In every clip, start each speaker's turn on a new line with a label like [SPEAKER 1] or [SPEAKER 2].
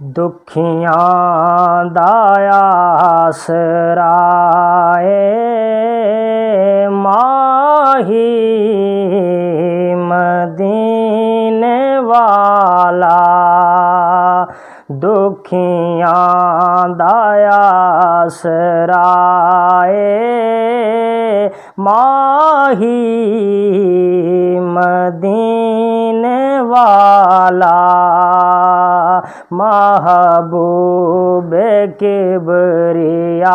[SPEAKER 1] दुखियां दा आसराए माही मदीने वाला। दुखियां दा आसराए माही मदीने वाला। महबूबे किबरियाए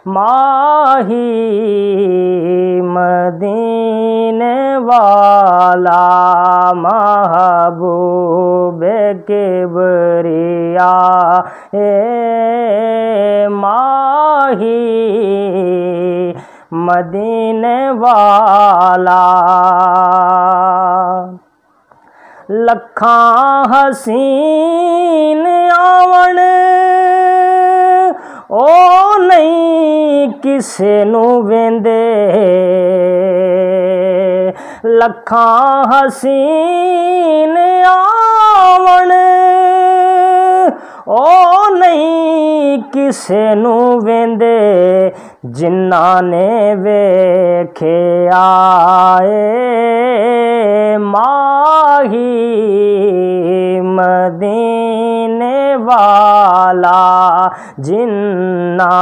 [SPEAKER 1] माही मदीने वाला। महबूबे किबरियाए माही मदीने वाला। लखां हसीन आवन ओ नहीं किसे नू वेंदे। लखां हसीन आवन ओ नहीं किसे नू वेंदे। जिन्ना ने वेखे आए माही मदीने वाला। जिन्ना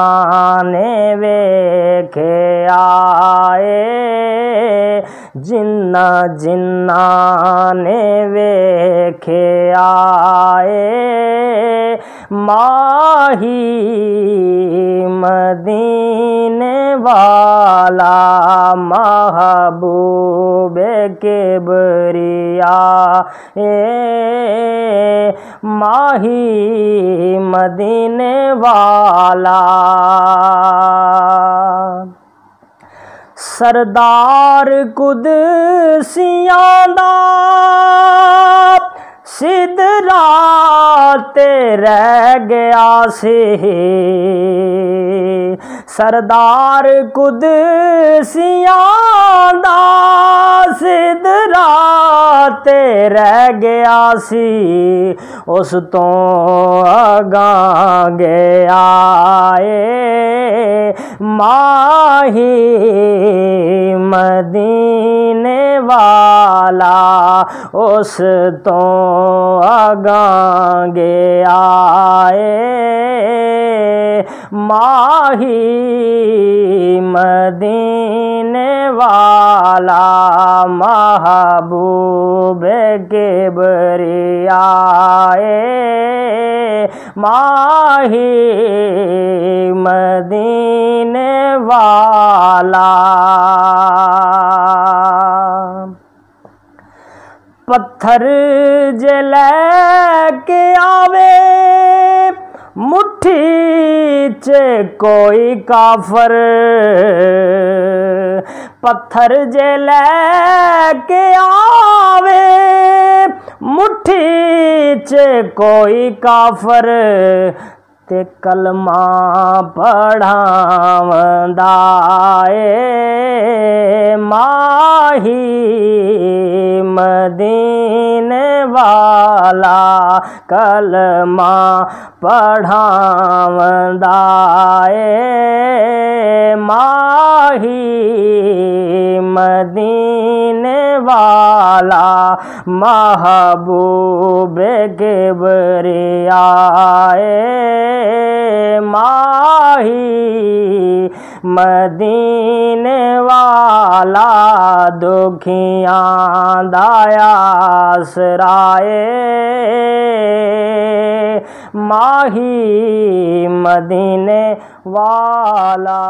[SPEAKER 1] ने वेखे आए जिन्ना जिन्ना ने वेखे आए माही मदीने वाला। महबूबे किबरियाए माही मदीने वाला। सरदार कुदसियां दा सिदरा ते रह गया सी। सरदार कुदसियां दा सिदरा ते रह गया सी। उस तो अगां गया माही मदीने वाला। उस तो अगां गया माही मदीने वाला। महबूबे किबरियाए माही मदीने वाला। पत्थर जे लैके आवे मुट्ठी च कोई काफर। पत्थर जे लैके आवे मुट्ठी च कोई काफर। ते कलमा पढ़ावंदा माही मदीने वाला। कलमा पढ़ावंदा माही मदीने वाला। महबूबे किबरियाए माही मदीने वाला। दुखियां दा आसराए माही मदीने वाला।